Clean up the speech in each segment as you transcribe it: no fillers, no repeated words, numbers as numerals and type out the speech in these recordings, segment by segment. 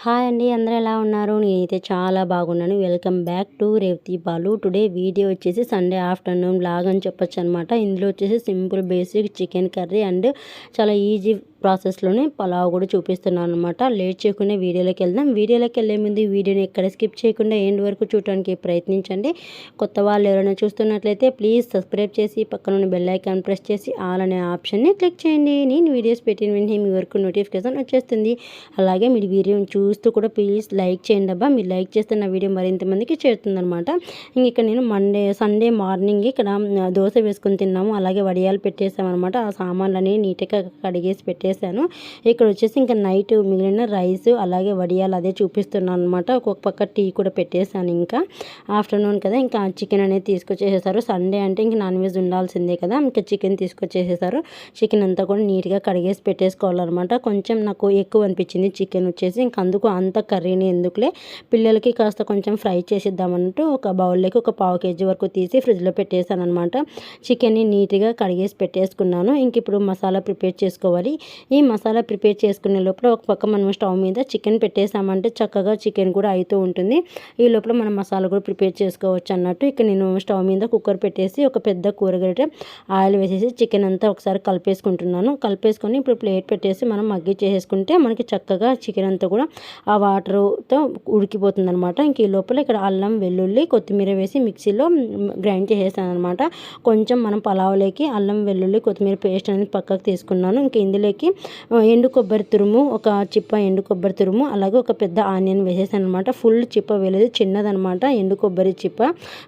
Hi అండి, అందరూ ఎలా ఉన్నారు? నేనైతే చాలా బాగున్నాను. Welcome back to Revathi Balu. Today video వచ్చేసి సండే ఆఫ్టర్నూన్ బ్లాగ్ అని చెప్పొచ్చు అనమాట. ఇందులో వచ్చేసి simple basic chicken curry and చాలా ఈజీ ప్రాసెస్లోనే పలావ్ కూడా చూపిస్తున్నాను అనమాట. లేట్ చేయకుండా వీడియోలోకి వెళ్దాం. వీడియోలోకి వెళ్ళే ముందు వీడియోని ఎక్కడ స్కిప్ చేయకుండా ఎండ్ వరకు చూడడానికి ప్రయత్నించండి. కొత్త వాళ్ళు ఎవరైనా చూస్తున్నట్లయితే ప్లీజ్ సబ్స్క్రైబ్ చేసి పక్కన ఉన్న బెల్ ఐకాన్ ప్రెస్ చేసి ఆల్ అనే ఆప్షన్ని క్లిక్ చేయండి. నేను వీడియోస్ పెట్టిన వెంటనే మీ వరకు నోటిఫికేషన్ వచ్చేస్తుంది. అలాగే మీరు వీడియోని చూస్తూ కూడా ప్లీజ్ లైక్ చేయండి అబ్బా. మీరు లైక్ చేస్తే నా వీడియో మరింత మందికి చేరుతుందనమాట. ఇంక ఇక్కడ నేను సండే మార్నింగ్ ఇక్కడ దోశ వేసుకొని తిన్నాము. అలాగే వడియాలు పెట్టేసామన్నమాట. ఆ సామాన్లన్నీ నీట్గా కడిగేసి పెట్టేసాను. ఇక్కడ వచ్చేసి ఇంకా నైట్ మిగిలిన రైస్ అలాగే వడియాలు అదే చూపిస్తున్నాను అనమాట. ఒక్కొక్క పక్క టీ కూడా పెట్టేశాను. ఇంకా ఆఫ్టర్నూన్ కదా, ఇంకా చికెన్ అనేది తీసుకొచ్చేసేసారు. సండే అంటే ఇంకా నాన్ వెజ్ ఉండాల్సిందే కదా, ఇంకా చికెన్ తీసుకొచ్చేసేసారు. చికెన్ అంతా కూడా నీట్గా కడిగేసి పెట్టేసుకోవాలన్నమాట. కొంచెం నాకు ఎక్కువ అనిపించింది చికెన్ వచ్చేసి, ఇంకా అందుకు అంత కర్రీని ఎందుకులే, పిల్లలకి కాస్త కొంచెం ఫ్రై చేసిద్దామన్నట్టు ఒక బౌల్లోకి ఒక పావు కేజీ వరకు తీసి ఫ్రిడ్జ్లో పెట్టేశాను అనమాట. చికెన్ని నీట్గా కడిగేసి పెట్టేసుకున్నాను. ఇంక ఇప్పుడు మసాలా ప్రిపేర్ చేసుకోవాలి. ఈ మసాలా ప్రిపేర్ చేసుకునే లోపల ఒక పక్క మనం స్టవ్ మీద చికెన్ పెట్టేసామంటే చక్కగా చికెన్ కూడా అవుతూ ఉంటుంది. ఈ లోపల మనం మసాలా కూడా ప్రిపేర్ చేసుకోవచ్చు అన్నట్టు. ఇక్కడ నేను స్టవ్ మీద కుక్కర్ పెట్టేసి ఒక పెద్ద కూరగడ్డ ఆయిల్ వేసేసి చికెన్ అంతా ఒకసారి కలిపేసుకుంటున్నాను. కలిపేసుకొని ఇప్పుడు ప్లేట్ పెట్టేసి మనం మగ్గి చేసేసుకుంటే మనకి చక్కగా చికెన్ అంతా కూడా ఆ వాటర్తో ఉడికిపోతుంది అనమాట. ఇంక ఈ లోపల ఇక్కడ అల్లం వెల్లుల్లి కొత్తిమీర వేసి మిక్సీలో గ్రైండ్ చేసేసాను అనమాట. కొంచెం మనం పలావులోకి అల్లం వెల్లుల్లి కొత్తిమీర పేస్ట్ అనేది పక్కకు తీసుకున్నాను. ఇంక ఇందులోకి ఎండు కొబ్బరి తురుము, ఒక చిప్ప ఎండు కొబ్బరి తురుము, అలాగే ఒక పెద్ద ఆనియన్ వేసేసాను అనమాట. ఫుల్ చిప్ప వేయలేదు, చిన్నదనమాట ఎండు కొబ్బరి చిప్ప,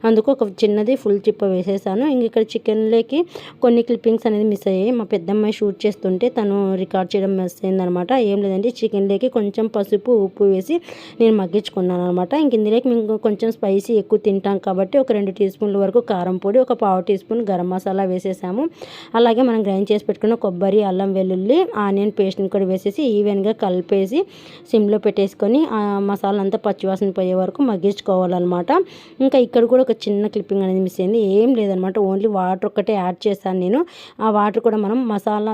అందుకు ఒక చిన్నది ఫుల్ చిప్ప వేసేసాను. ఇంక ఇక్కడ చికెన్లోకి కొన్ని క్లిప్పింగ్స్ అనేది మిస్ అయ్యాయి. మా పెద్దమ్మాయి షూట్ చేస్తుంటే తను రికార్డ్ చేయడం మిస్ అయిందనమాట. ఏం లేదంటే చికెన్లోకి కొంచెం పసుపు ఉప్పు వేసి నేను మగ్గించుకున్నాను అనమాట. ఇంక ఇందులోకి మేము కొంచెం స్పైసీ ఎక్కువ తింటాం కాబట్టి ఒక 2 టీ స్పూన్ల వరకు కారం పొడి, ఒక పావు టీ స్పూన్ గరం మసాలా వేసేసాము. అలాగే మనం గ్రైండ్ చేసి పెట్టుకున్న కొబ్బరి అల్లం వెల్లుల్లి ఆనియన్ పేస్ట్ని కూడా వేసేసి ఈవెన్గా కలిపేసి సిమ్లో పెట్టేసుకొని ఆ మసాలా అంతా పచ్చివాసన పోయే వరకు మగ్గించుకోవాలన్నమాట. ఇంకా ఇక్కడ కూడా ఒక చిన్న క్లిప్పింగ్ అనేది మిస్ అయింది. ఏం లేదనమాట, ఓన్లీ వాటర్ ఒక్కటే యాడ్ చేశాను నేను. ఆ వాటర్ కూడా మనం మసాలా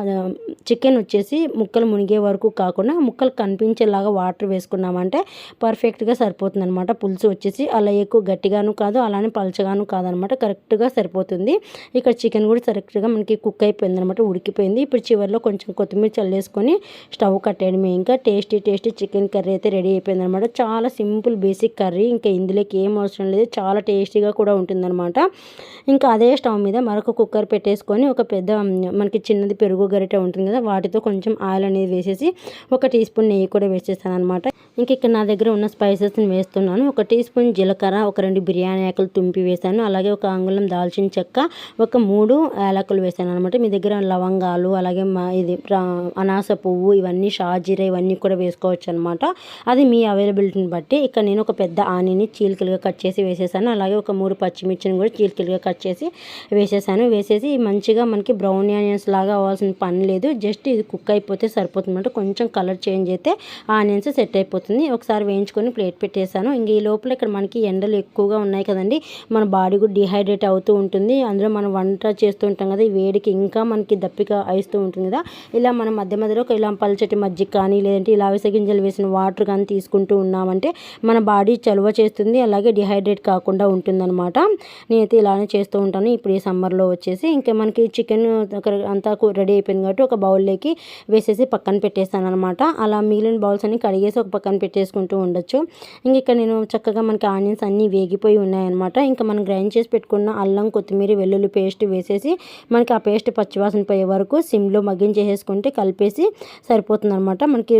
చికెన్ వచ్చేసి ముక్కలు మునిగే వరకు కాకుండా ముక్కలు కనిపించేలాగా వాటర్ వేసుకున్నామంటే పర్ఫెక్ట్గా సరిపోతుంది అనమాట. పులుసు వచ్చేసి అలా ఎక్కువ గట్టిగాను కాదు, అలానే పలచగాను కాదనమాట, కరెక్ట్గా సరిపోతుంది. ఇక్కడ చికెన్ కూడా కరెక్ట్గా మనకి కుక్ అయిపోయింది అనమాట, ఉడికిపోయింది. ఇప్పుడు చివరిలో కొంచెం కొత్తిమీర చల్లేసుకొని స్టవ్ కట్టేయడమే. ఇంకా టేస్టీ చికెన్ కర్రీ అయితే రెడీ అయిపోయింది అనమాట. చాలా సింపుల్ బేసిక్ కర్రీ, ఇంకా ఇందులోకి ఏం అవసరం లేదు, చాలా టేస్టీగా కూడా ఉంటుందన్నమాట. ఇంకా అదే స్టవ్ మీద మరొక కుక్కర్ పెట్టేసుకొని ఒక పెద్ద మనకి చిన్నది పెరుగు గరిట ఉంటుంది కదా, వాటితో కొంచెం ఆయిల్ అనేది వేసేసి ఒక టీ స్పూన్ నెయ్యి కూడా వేసేసాను అనమాట. ఇంక ఇక్కడ నా దగ్గర ఉన్న స్పైసెస్ని వేస్తున్నాను. ఒక టీ స్పూన్ జీలకర్ర, ఒక 2 బిర్యానీ ఆకులు తుంపి వేసాను. అలాగే ఒక అంగుళం దాల్చిన చెక్క, ఒక 3 యాలకులు వేసాను అనమాట. మీ దగ్గర లవంగాలు అలాగే ఇది అనాస పువ్వు ఇవన్నీ షాజీరా ఇవన్నీ కూడా వేసుకోవచ్చు అనమాట, అది మీ అవైలబిలిటీని బట్టి. ఇక్కడ నేను ఒక పెద్ద ఆనియన్ని చీలికలుగా కట్ చేసి వేసేసాను. అలాగే ఒక 3 పచ్చిమిర్చిని కూడా చీలికలుగా కట్ చేసి వేసేసాను. వేసేసి మంచిగా మనకి బ్రౌన్ ఆనియన్స్ లాగా అవ్వాల్సిన పని లేదు, జస్ట్ ఇది కుక్ అయిపోతే సరిపోతుంది అనమాట. కొంచెం కలర్ చేంజ్ అయితే ఆనియన్స్ సెట్ అయిపోతుంది. ఒకసారి వేయించుకొని ప్లేట్ పెట్టేశాను. ఇంక ఈ లోపల ఇక్కడ మనకి ఎండలు ఎక్కువగా ఉన్నాయి కదండి, మన బాడీ కూడా డిహైడ్రేట్ అవుతూ ఉంటుంది. అందులో మనం వంట చేస్తూ ఉంటాం కదా, ఈ వేడికి ఇంకా మనకి దప్పిక అయిస్తూ ఉంటుంది కదా. ఇలా మనం మధ్యలో ఇలా పల్చటి మజ్జిగ కానీ లేదంటే ఇలా అవిసె గింజలు వేసిన వాటర్ కానీ తీసుకుంటూ ఉన్నామంటే మన బాడీ చలువ చేస్తుంది, అలాగే డిహైడ్రేట్ కాకుండా ఉంటుందన్నమాట. నేనైతే ఇలానే చేస్తూ ఉంటాను. ఇప్పుడు ఈ సమ్మర్లో వచ్చేసి ఇంకా మనకి చికెన్ అంతా రెడీ అయిపోయింది కాబట్టి ఒక బౌల్లోకి వేసేసి పక్కన పెట్టేస్తాను అనమాట. అలా మిగిలిన బౌల్స్ అన్ని కడిగేసి ఒక పక్కన పెట్టేసుకుంటూ ఉండొచ్చు. ఇంక ఇక్కడ నేను చక్కగా మనకి ఆనియన్స్ అన్నీ వేగిపోయి ఉన్నాయన్నమాట. ఇంకా మనం గ్రైండ్ చేసి పెట్టుకున్న అల్లం కొత్తిమీర వెల్లుల్లి పేస్ట్ వేసేసి మనకి ఆ పేస్ట్ పచ్చివాసన పోయే వరకు సిమ్లో మగ్గించేసుకుంటే కలిపేసి సరిపోతుంది అనమాట. మనకి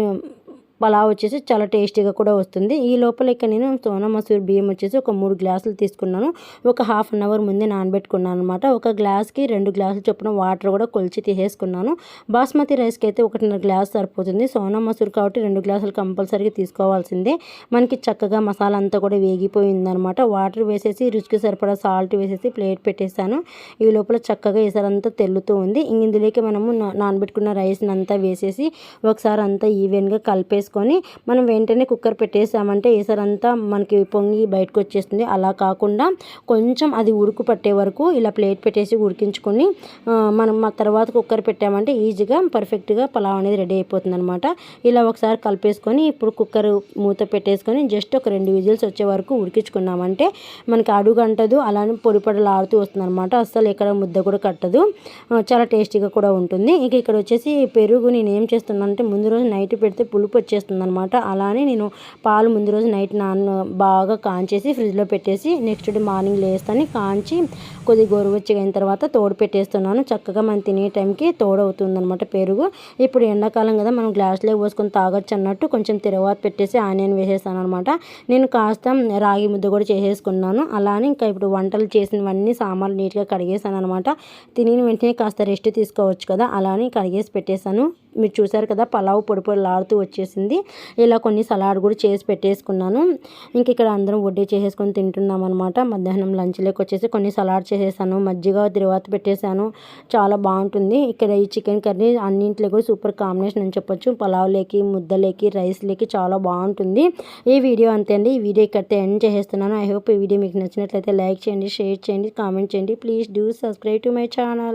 పలావ్ వచ్చేసి చాలా టేస్టీగా కూడా వస్తుంది. ఈ లోపల ఇక్కడ నేను సోనా మసూర్ బియ్యం వచ్చేసి ఒక 3 గ్లాసులు తీసుకున్నాను. ఒక హాఫ్ అన్ అవర్ ముందే నానబెట్టుకున్నాను అనమాట. ఒక గ్లాస్కి 2 గ్లాసులు చొప్పున వాటర్ కూడా కొలిచి తీసేసుకున్నాను. బాస్మతి రైస్కి అయితే 1.5 గ్లాస్ సరిపోతుంది. సోనా మసూర్ కాబట్టి 2 గ్లాసులు కంపల్సరీగా తీసుకోవాల్సిందే. మనకి చక్కగా మసాలా అంతా కూడా వేగిపోయిందనమాట. వాటర్ వేసేసి రుచికి సరిపడా సాల్ట్ వేసేసి ప్లేట్ పెట్టేశాను. ఈ లోపల చక్కగా ఎసరంతా తెల్లుతూ ఉంది. ఇందులోకి మనము నానబెట్టుకున్న రైస్ని అంతా వేసేసి ఒకసారి అంతా ఈవెన్గా కలిపేసి పెట్టేసుకొని మనం వెంటనే కుక్కర్ పెట్టేసామంటే ఈసారంతా మనకి పొంగి బయటకు వచ్చేస్తుంది. అలా కాకుండా కొంచెం అది ఉడుకు పట్టే వరకు ఇలా ప్లేట్ పెట్టేసి ఉడికించుకొని మనం తర్వాత కుక్కర్ పెట్టామంటే ఈజీగా పర్ఫెక్ట్గా పలావ్ అనేది రెడీ అయిపోతుంది అనమాట. ఇలా ఒకసారి కలిపేసుకొని ఇప్పుడు కుక్కర్ మూత పెట్టేసుకొని జస్ట్ ఒక 2 విజిల్స్ వచ్చే వరకు ఉడికించుకున్నామంటే మనకి అడుగు అంటదు, అలానే పొడి పొడలాడుతూ వస్తుంది అనమాట. అస్సలు ఎక్కడ ముద్ద కూడా కట్టదు, చాలా టేస్టీగా కూడా ఉంటుంది. ఇంక ఇక్కడ వచ్చేసి పెరుగు నేను ఏం చేస్తున్నానంటే ముందు రోజు నైట్ పెడితే పులుపు వచ్చేస్తుంది అనమాట. అలానే నేను పాలు ముందు రోజు నైట్ బాగా కాంచేసి ఫ్రిడ్జ్లో పెట్టేసి నెక్స్ట్ డే మార్నింగ్ లేస్తాను కాంచి కొద్దిగా గోరువెచ్చగా అయిన తర్వాత తోడు పెట్టేస్తున్నాను. చక్కగా మనం తినే టైంకి తోడవుతుంది అనమాట పెరుగు. ఇప్పుడు ఎండాకాలం కదా మనం గ్లాస్లో పోసుకొని తాగొచ్చు అన్నట్టు కొంచెం తిరవాత పెట్టేసి ఆనియన్ వేసేస్తాను అనమాట. నేను కాస్త రాగి ముద్ద కూడా చేసేసుకున్నాను. అలానే ఇంకా ఇప్పుడు వంటలు చేసినవన్నీ సామాన్లు నీట్గా కడిగేసాను అనమాట. తినిన వెంటనే కాస్త రెస్ట్ తీసుకోవచ్చు కదా, అలానే కడిగేసి పెట్టేశాను. మీరు చూసారు కదా పలావ్ పొడి పొడిలాడుతూ వచ్చేసింది. ఇలా కొన్ని సలాడ్ కూడా చేసి పెట్టేసుకున్నాను. ఇంక ఇక్కడ అందరం వడ్డీ చేసేసుకొని తింటున్నాం అనమాట. మధ్యాహ్నం లంచ్లోకి వచ్చేసి కొన్ని సలాడ్ చేసేసాను, మజ్జిగ తిరువాత పెట్టేశాను. చాలా బాగుంటుంది. ఇక్కడ ఈ చికెన్ కర్రీ అన్నింటిలో కూడా సూపర్ కాంబినేషన్ అని చెప్పొచ్చు. పలావ్లోకి, ముద్దలేకి, రైస్లోకి చాలా బాగుంటుంది. ఈ వీడియో అంతే అండి. ఈ వీడియో ఇక్కడితో ఎండ్ చేసేస్తున్నాను. ఐ హోప్ ఈ వీడియో మీకు నచ్చినట్లయితే లైక్ చేయండి, షేర్ చేయండి, కామెంట్ చేయండి. Please do subscribe to my channel.